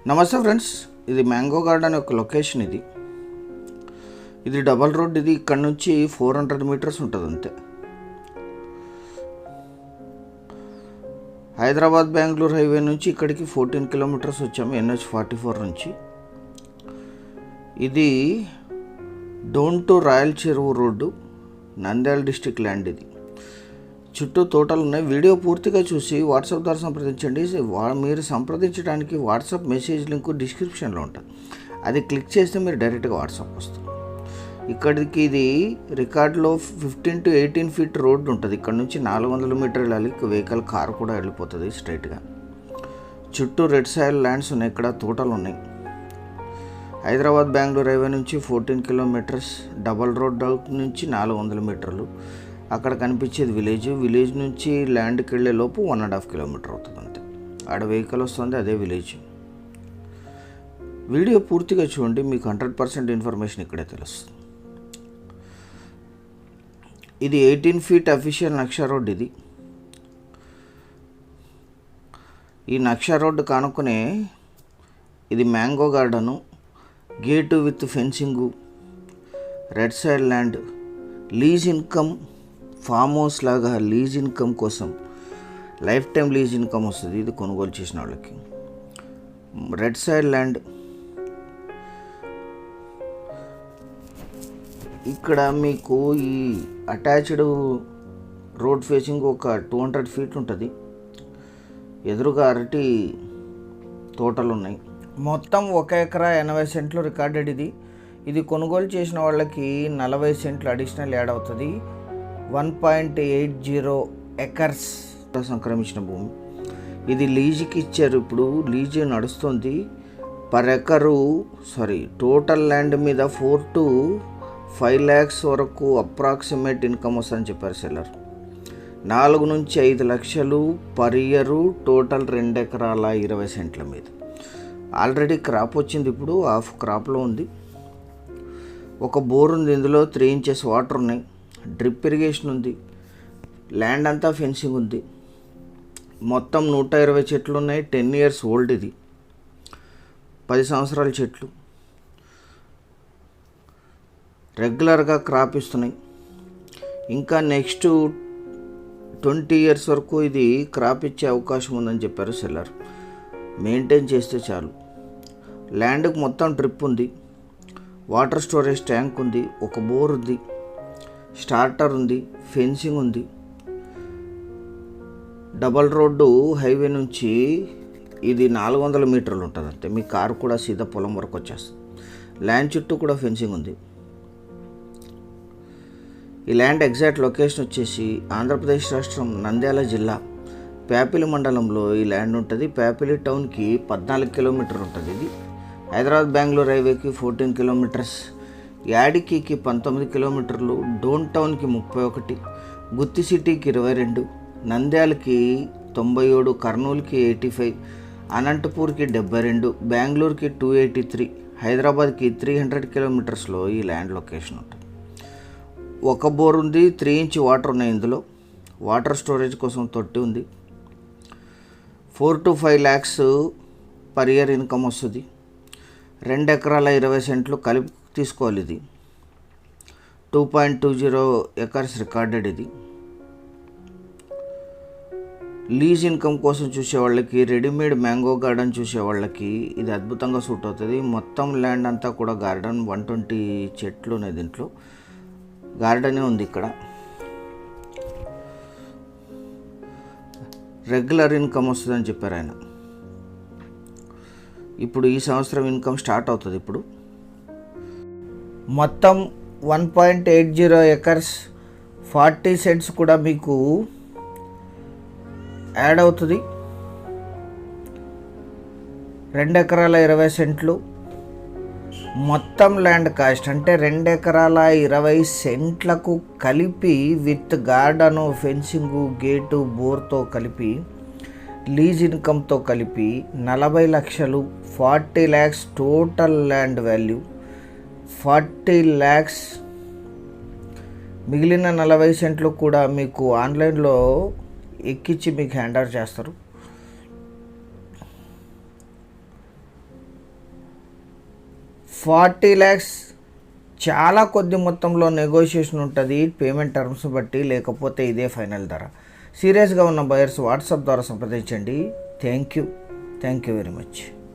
నమస్తే ఫ్రెండ్స్, ఇది mango garden యొక్క లొకేషన్. ఇది డబల్ రోడ్. ఇది ఇక్కడ నుంచి 400 మీటర్స్ ఉంటుంది అంతే. హైదరాబాద్ బెంగళూరు హైవే నుంచి ఇక్కడికి 14 కిలోమీటర్స్ వచ్చాము, NH44 నుంచి. ఇది డోన్ టు రాయల్ చెరువు రోడ్డు, నంద్యాల డిస్టిక్ ల్యాండ్. ఇది చుట్టూ తోటలు ఉన్నాయి. వీడియో పూర్తిగా చూసి వాట్సాప్ ద్వారా సంప్రదించండి. మీరు సంప్రదించడానికి వాట్సాప్ మెసేజ్ లింక్ డిస్క్రిప్షన్లో ఉంటుంది. అది క్లిక్ చేస్తే మీరు డైరెక్ట్గా వాట్సాప్ వస్తుంది. ఇక్కడికి ఇది రికార్డులో 15 to 18 ఫీట్ రోడ్డు ఉంటుంది. ఇక్కడ నుంచి 400 మీటర్లు వెళ్ళాలి. వెహికల్ కారు కూడా వెళ్ళిపోతుంది స్ట్రైట్గా. చుట్టూ రెడ్ సాయిల్ ల్యాండ్స్ ఉన్నాయి, ఇక్కడ తోటలు ఉన్నాయి. హైదరాబాద్ బెంగళూరు హైవే నుంచి 14 కిలోమీటర్స్, డబల్ రోడ్ నుంచి 400 మీటర్లు. అక్కడ కనిపించేది విలేజ్ నుంచి ల్యాండ్కి వెళ్ళే లోపు 1.5 కిలోమీటర్ అవుతుంది అంతే. ఆడ వెహికల్ వస్తుంది, అదే విలేజ్. వీడియో పూర్తిగా చూడండి, మీకు 100% ఇన్ఫర్మేషన్ ఇక్కడే తెలుస్తుంది. ఇది 18 ఫీట్ అఫీషియల్ నక్షా రోడ్. ఈ నక్షా రోడ్డు కానుకునే ఇది mango garden. Gate with fencing, red side land, lease income, farm house లాగా లీజ్ ఇన్కమ్ కోసం లైఫ్ టైం లీజ్ ఇన్కమ్ వస్తుంది ఇది కొనుగోలు చేసిన వాళ్ళకి. Red side land. ఇక్కడ మీకు ఈ అటాచ్డ్ రోడ్ ఫేసింగ్ ఒక 200 ఫీట్ ఉంటుంది. ఎదురుగా అరటి తోటలు ఉన్నాయి. మొత్తం 1 ఎకరా 80 సెంట్లు రికార్డెడ్. ఇది కొనుగోలు చేసిన వాళ్ళకి 40 సెంట్లు అడిషనల్ యాడ్ అవుతుంది. 1.80 ఎకర్స్ సంక్రమించిన భూమి. ఇది లీజుకి ఇచ్చారు. ఇప్పుడు లీజు నడుస్తుంది. పర్ ఎకరు టోటల్ ల్యాండ్ మీద 4 to 5 lakhs వరకు అప్రాక్సిమేట్ ఇన్కమ్ వస్తుందని చెప్పారు సెల్లర్. 4 నుంచి 5 లక్షలు పర్ ఇయరు. టోటల్ 2 ఎకరాల 20 సెంట్ల మీద. ఆల్రెడీ క్రాప్ వచ్చింది, ఇప్పుడు హాఫ్ క్రాప్లో ఉంది. ఒక బోర్ ఉంది, ఇందులో 3 inches వాటర్ ఉన్నాయి. డ్రిప్ ఇరిగేషన్ ఉంది. ల్యాండ్ అంతా ఫెన్సింగ్ ఉంది. మొత్తం 120 చెట్లు ఉన్నాయి. 10 years ఓల్డ్. ఇది 10 సంవత్సరాల చెట్లు. రెగ్యులర్గా క్రాప్ ఇస్తున్నాయి. ఇంకా నెక్స్ట్ 20 years వరకు ఇది క్రాప్ ఇచ్చే అవకాశం ఉందని చెప్పారు సెల్లర్. మెయింటైన్ చేస్తే చాలు. ల్యాండ్కి మొత్తం డ్రిప్ ఉంది. వాటర్ స్టోరేజ్ ట్యాంక్ ఉంది. ఒక బోర్ ఉంది. స్టార్టర్ ఉంది. ఫెన్సింగ్ ఉంది. డబల్ రోడ్డు హైవే నుంచి ఇది 400 మీటర్లు ఉంటుంది అంతే. మీ కారు కూడా సీదా పొలం వరకు వచ్చేస్తుంది. ల్యాండ్ చుట్టూ కూడా ఫెన్సింగ్ ఉంది. ఈ ల్యాండ్ ఎగ్జాక్ట్ లొకేషన్ వచ్చేసి ఆంధ్రప్రదేశ్ రాష్ట్రం నంద్యాల జిల్లా ప్యాపిలి మండలంలో ఈ ల్యాండ్ ఉంటుంది. ప్యాపిలి టౌన్కి 14 కిలోమీటర్లు ఉంటుంది. ఇది హైదరాబాద్ బెంగళూరు హైవేకి 14 కిలోమీటర్స్, యాడికి 19 కిలోమీటర్లు, డోన్ టౌన్కి 31, గుత్తి సిటీకి 22, నంద్యాలకి 97, కర్నూలుకి 85, అనంతపూర్కి 72, బెంగళూరుకి 283, హైదరాబాద్కి 300 కిలోమీటర్స్లో ఈ ల్యాండ్ లొకేషన్ ఉంటుంది. ఒక బోర్ ఉంది. 3 inch వాటర్ ఉన్నాయి. ఇందులో వాటర్ స్టోరేజ్ కోసం తొట్టి ఉంది. 4 to 5 lakhs per year income వస్తుంది. 2 ఎకరాల 20 సెంట్లు కలిపి తీసుకోవాలి. ఇది 2.20 ఎకర్స్ రికార్డెడ్. ఇది లీజ్ ఇన్కమ్ కోసం చూసేవాళ్ళకి, రెడీమేడ్ మ్యాంగో గార్డెన్ చూసేవాళ్ళకి ఇది అద్భుతంగా సూట్ అవుతుంది. మొత్తం ల్యాండ్ అంతా కూడా గార్డెన్. 120 చెట్లు ఉన్నాయి. దీంట్లో గార్డెనే ఉంది. ఇక్కడ రెగ్యులర్ ఇన్కమ్ వస్తుందని చెప్పారు ఆయన. ఇప్పుడు ఈ సంవత్సరం ఇన్కమ్ స్టార్ట్ అవుతుంది. ఇప్పుడు మొత్తం 1.80 ఎకర్స్ 40 సెంట్స్ కూడా మీకు యాడ్ అవుతుంది. 2 ఎకరాల 20 సెంట్లు మొత్తం ల్యాండ్ కాస్ట్. అంటే 2 ఎకరాల 20 సెంట్లకు కలిపి విత్ గార్డెను, ఫెన్సింగు, గేటు, బోర్తో కలిపి, లీజ్ ఇన్కమ్తో కలిపి 40 లక్షలు, 40 lakhs total land value. 40 lakhs. మిగిలిన 40 సెంట్లు కూడా మీకు ఆన్లైన్లో ఎక్కించి మీకు హ్యాండ్ ఓవర్ చేస్తారు. 40 lakhs. చాలా కొద్ది మొత్తంలో నెగోషియేషన్ ఉంటుంది పేమెంట్ టర్మ్స్ బట్టి, లేకపోతే ఇదే ఫైనల్ ధర. సీరియస్గా ఉన్న బయర్స్ వాట్సాప్ ద్వారా సంప్రదించండి. Thank you very much.